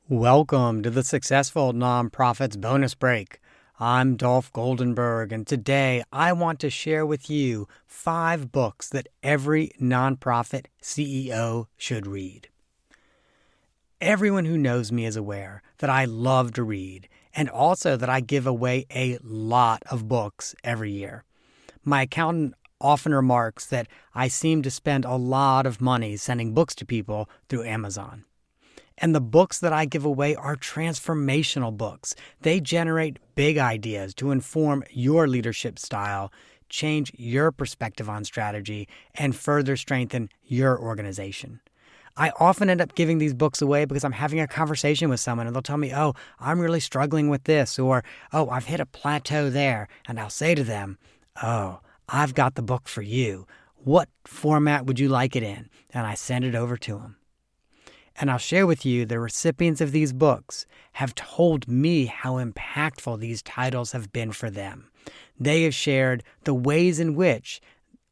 Welcome to the Successful Nonprofits Bonus Break. I'm Dolph Goldenberg, and today I want to share with you 5 books that every nonprofit CEO should read. Everyone who knows me is aware that I love to read, and also that I give away a lot of books every year. My accountant often remarks that I seem to spend a lot of money sending books to people through Amazon. And the books that I give away are transformational books. They generate big ideas to inform your leadership style, change your perspective on strategy, and further strengthen your organization. I often end up giving these books away because I'm having a conversation with someone and they'll tell me, oh, I'm really struggling with this, or, oh, I've hit a plateau there. And I'll say to them, oh, I've got the book for you. What format would you like it in? And I send it over to them. And I'll share with you the recipients of these books have told me how impactful these titles have been for them. They have shared the ways in which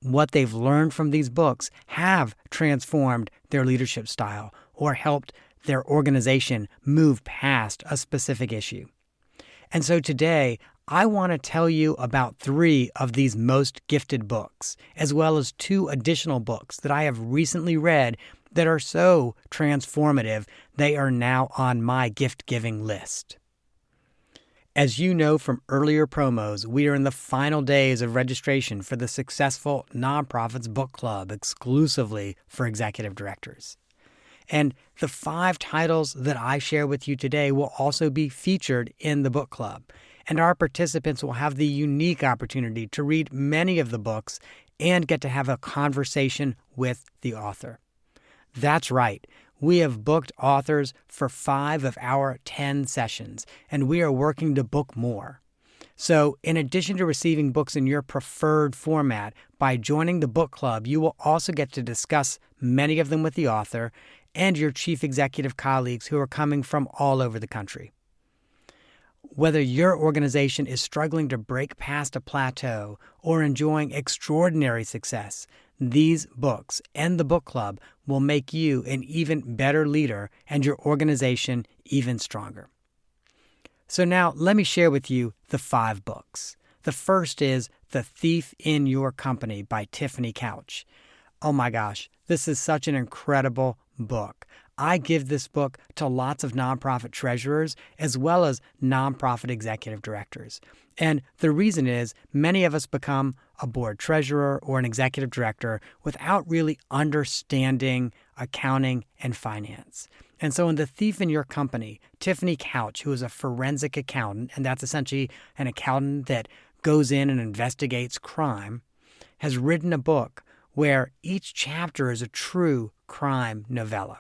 what they've learned from these books have transformed their leadership style or helped their organization move past a specific issue. And so today, I want to tell you about 3 of these most gifted books, as well as 2 additional books that I have recently read that are so transformative, they are now on my gift-giving list. As you know from earlier promos, we are in the final days of registration for the Successful Nonprofits Book Club exclusively for executive directors. And the 5 titles that I share with you today will also be featured in the book club. And our participants will have the unique opportunity to read many of the books and get to have a conversation with the author. That's right. We have booked authors for 5 of our 10 sessions, and we are working to book more. So in addition to receiving books in your preferred format, by joining the book club, you will also get to discuss many of them with the author and your chief executive colleagues who are coming from all over the country. Whether your organization is struggling to break past a plateau or enjoying extraordinary success, these books and the book club will make you an even better leader and your organization even stronger. So now let me share with you the 5 books. The first is The Thief in Your Company by Tiffany Couch. Oh my gosh, this is such an incredible book. I give this book to lots of nonprofit treasurers as well as nonprofit executive directors. And the reason is many of us become a board treasurer or an executive director without really understanding accounting and finance. And so in The Thief in Your Company, Tiffany Couch, who is a forensic accountant, and that's essentially an accountant that goes in and investigates crime, has written a book where each chapter is a true crime novella.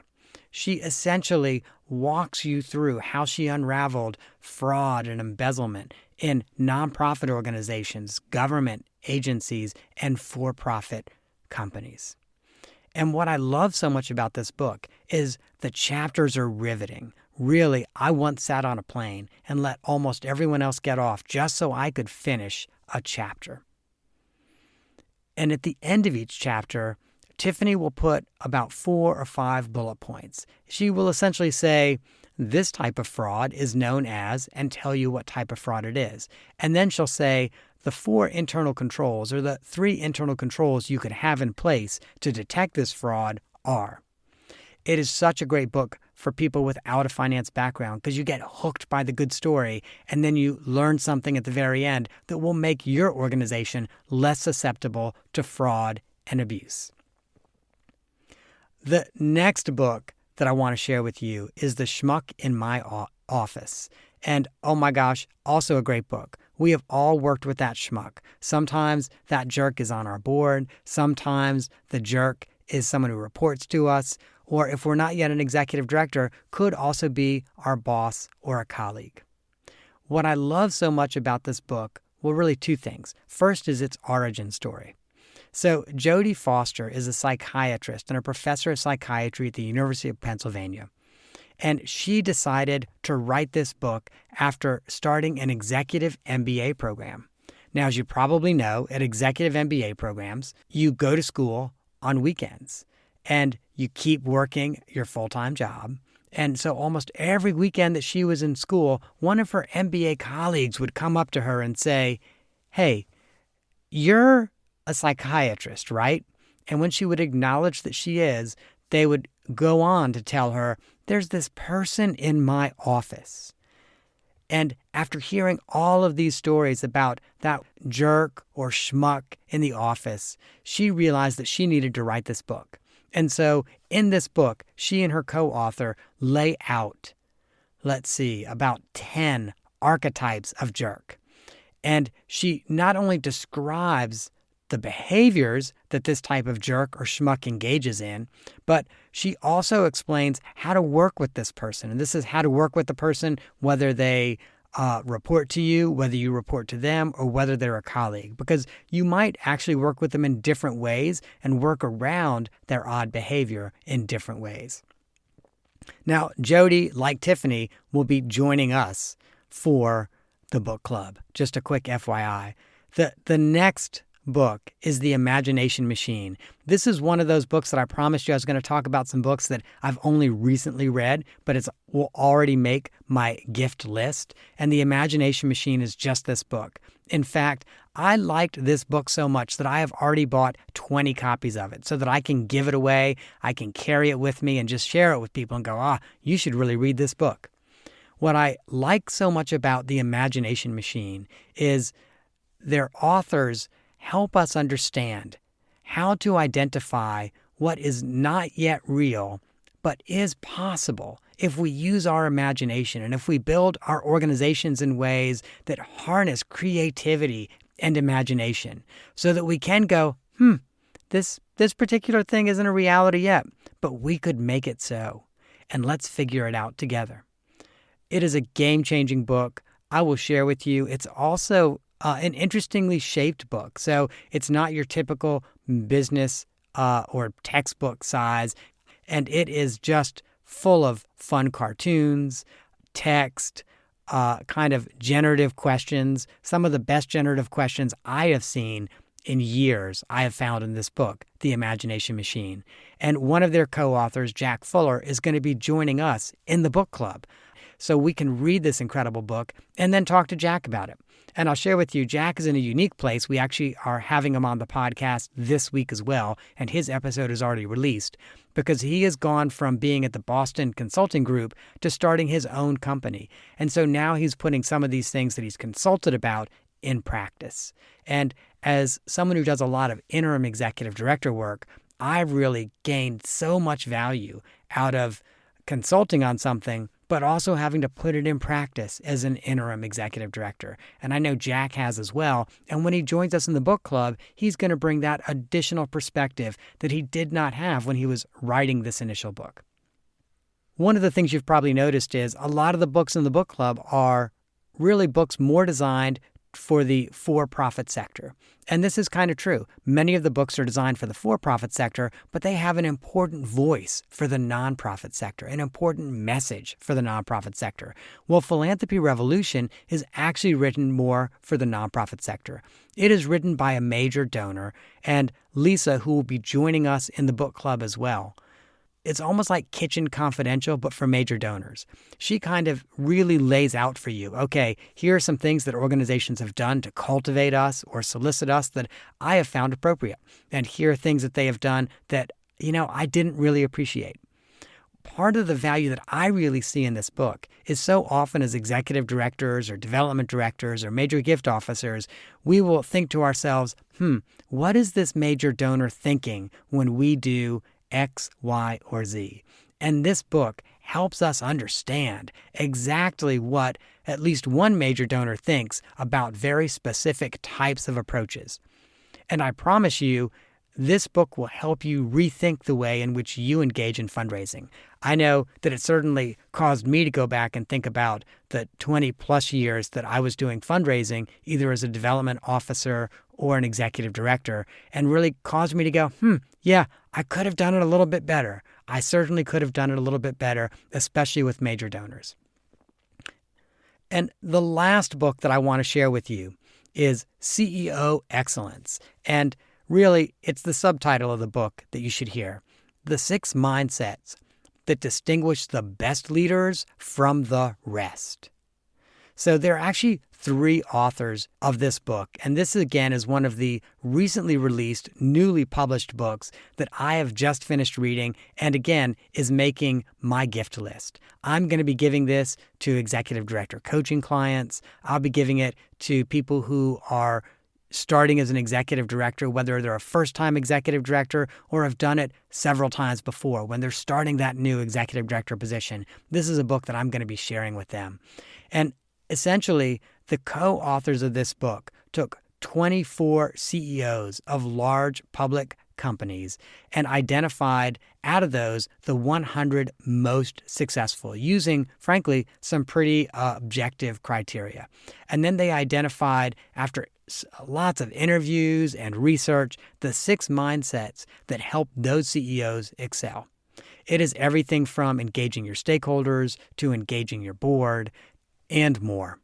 She essentially walks you through how she unraveled fraud and embezzlement in nonprofit organizations, government agencies, and for-profit companies. And what I love so much about this book is the chapters are riveting. Really, I once sat on a plane and let almost everyone else get off just so I could finish a chapter. And at the end of each chapter, Tiffany will put about 4 or 5 bullet points. She will essentially say, this type of fraud is known as, and tell you what type of fraud it is. And then she'll say, the 4 internal controls or the 3 internal controls you could have in place to detect this fraud are. It is such a great book for people without a finance background because you get hooked by the good story and then you learn something at the very end that will make your organization less susceptible to fraud and abuse. The next book that I want to share with you is The Schmuck in My Office. And oh my gosh, also a great book. We have all worked with that schmuck. Sometimes that jerk is on our board. Sometimes the jerk is someone who reports to us. Or if we're not yet an executive director, could also be our boss or a colleague. What I love so much about this book, well, really 2 things. First is its origin story. So Jodie Foster is a psychiatrist and a professor of psychiatry at the University of Pennsylvania. And she decided to write this book after starting an executive MBA program. Now, as you probably know, at executive MBA programs, you go to school on weekends and you keep working your full-time job And so almost every weekend that she was in school, one of her MBA colleagues would come up to her and say, "Hey, you're a psychiatrist, right?" And when she would acknowledge that she is, they would go on to tell her, "There's this person in my office." And after hearing all of these stories about that jerk or schmuck in the office, she realized that she needed to write this book. And so in this book, she and her co-author lay out, about 10 archetypes of jerk. And she not only describes the behaviors that this type of jerk or schmuck engages in, but she also explains how to work with this person. And this is how to work with the person, whether they report to you, whether you report to them, or whether they're a colleague, because you might actually work with them in different ways and work around their odd behavior in different ways. Now, Jody, like Tiffany, will be joining us for the book club. Just a quick FYI. The next book is The Imagination Machine. This is one of those books that I promised you I was going to talk about, some books that I've only recently read, but it will already make my gift list. And The Imagination Machine is just this book. In fact, I liked this book so much that I have already bought 20 copies of it so that I can give it away, I can carry it with me and just share it with people and go, you should really read this book. What I like so much about The Imagination Machine is their authors help us understand how to identify what is not yet real, but is possible if we use our imagination and if we build our organizations in ways that harness creativity and imagination so that we can go, this particular thing isn't a reality yet, but we could make it so. And let's figure it out together. It is a game-changing book. I will share with you. It's also an interestingly shaped book. So it's not your typical business or textbook size. And it is just full of fun cartoons, text, kind of generative questions. Some of the best generative questions I have seen in years I have found in this book, The Imagination Machine. And one of their co-authors, Jack Fuller, is going to be joining us in the book club. So we can read this incredible book and then talk to Jack about it. And I'll share with you, Jack is in a unique place. We actually are having him on the podcast this week as well, and his episode is already released because he has gone from being at the Boston Consulting Group to starting his own company. And so now he's putting some of these things that he's consulted about in practice. And as someone who does a lot of interim executive director work, I've really gained so much value out of consulting on something, but also having to put it in practice as an interim executive director. And I know Jack has as well. And when he joins us in the book club, he's going to bring that additional perspective that he did not have when he was writing this initial book. One of the things you've probably noticed is a lot of the books in the book club are really books more designed for the for-profit sector. And this is kind of true. Many of the books are designed for the for-profit sector, but they have an important voice for the nonprofit sector, an important message for the nonprofit sector. Well, Philanthropy Revolution is actually written more for the nonprofit sector. It is written by a major donor, and Lisa, who will be joining us in the book club as well. It's almost like Kitchen Confidential, but for major donors. She kind of really lays out for you, okay, here are some things that organizations have done to cultivate us or solicit us that I have found appropriate. And here are things that they have done that, I didn't really appreciate. Part of the value that I really see in this book is so often as executive directors or development directors or major gift officers, we will think to ourselves, what is this major donor thinking when we do X, Y, or Z? And this book helps us understand exactly what at least one major donor thinks about very specific types of approaches. And I promise you, this book will help you rethink the way in which you engage in fundraising. I know that it certainly caused me to go back and think about the 20 plus years that I was doing fundraising, either as a development officer or an executive director, and really caused me to go, yeah, I could have done it a little bit better. I certainly could have done it a little bit better, especially with major donors. And the last book that I want to share with you is CEO Excellence. And really, it's the subtitle of the book that you should hear. The 6 Mindsets that distinguish the best leaders from the rest. So there are actually 3 authors of this book, and this again is one of the recently released, newly published books that I have just finished reading and again is making my gift list. I'm going to be giving this to executive director coaching clients. I'll be giving it to people who are starting as an executive director, whether they're a first-time executive director or have done it several times before when they're starting that new executive director position. This is a book that I'm going to be sharing with them. And essentially, the co-authors of this book took 24 CEOs of large public companies and identified out of those the 100 most successful using, frankly, some pretty objective criteria. And then they identified, after lots of interviews and research, the 6 mindsets that help those CEOs excel. It is everything from engaging your stakeholders to engaging your board and more.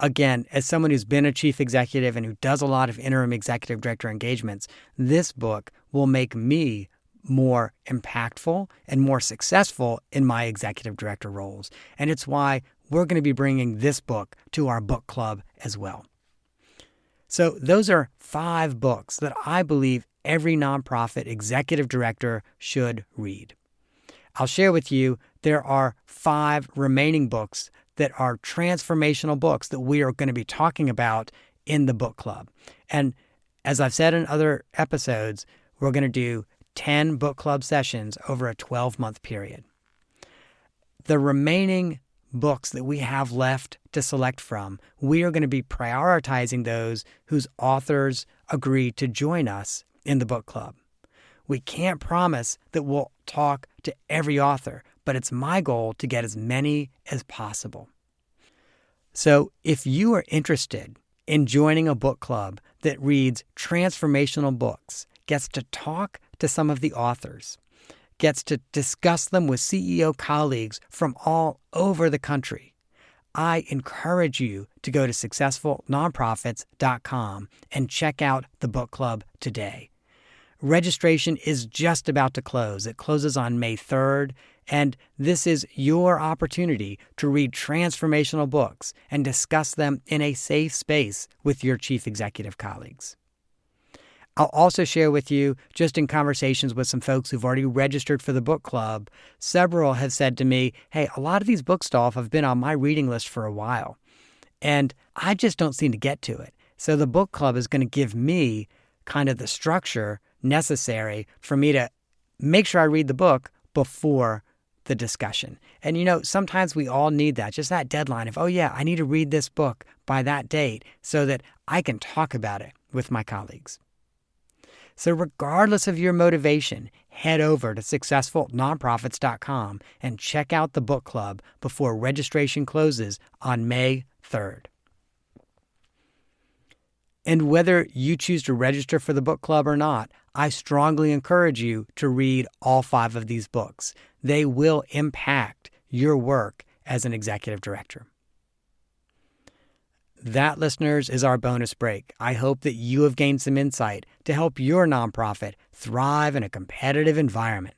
Again, as someone who's been a chief executive and who does a lot of interim executive director engagements, this book will make me more impactful and more successful in my executive director roles. And it's why we're going to be bringing this book to our book club as well. So those are 5 books that I believe every nonprofit executive director should read. I'll share with you there are 5 remaining books that are transformational books that we are going to be talking about in the book club. And as I've said in other episodes, we're going to do 10 book club sessions over a 12-month period. The remaining books that we have left to select from, we are going to be prioritizing those whose authors agree to join us in the book club. We can't promise that we'll talk to every author, but it's my goal to get as many as possible. So if you are interested in joining a book club that reads transformational books, gets to talk to some of the authors, gets to discuss them with CEO colleagues from all over the country, I encourage you to go to successfulnonprofits.com and check out the book club today. Registration is just about to close. It closes on May 3rd, and this is your opportunity to read transformational books and discuss them in a safe space with your chief executive colleagues. I'll also share with you, just in conversations with some folks who've already registered for the book club, several have said to me, hey, a lot of these books, Dolph, have been on my reading list for a while, and I just don't seem to get to it. So the book club is going to give me kind of the structure necessary for me to make sure I read the book before the discussion. And sometimes we all need that, just that deadline of, oh yeah, I need to read this book by that date so that I can talk about it with my colleagues. So regardless of your motivation, head over to successfulnonprofits.com and check out the book club before registration closes on May 3rd. And whether you choose to register for the book club or not, I strongly encourage you to read all 5 of these books. They will impact your work as an executive director. That, listeners, is our bonus break. I hope that you have gained some insight to help your nonprofit thrive in a competitive environment.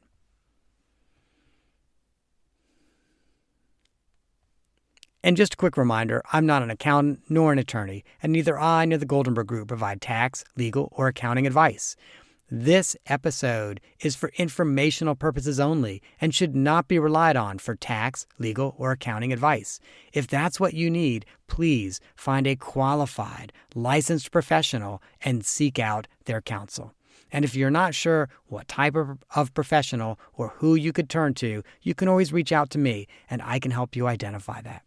And just a quick reminder, I'm not an accountant nor an attorney, and neither I nor the Goldenberg Group provide tax, legal, or accounting advice. This episode is for informational purposes only and should not be relied on for tax, legal, or accounting advice. If that's what you need, please find a qualified, licensed professional and seek out their counsel. And if you're not sure what type of professional or who you could turn to, you can always reach out to me and I can help you identify that.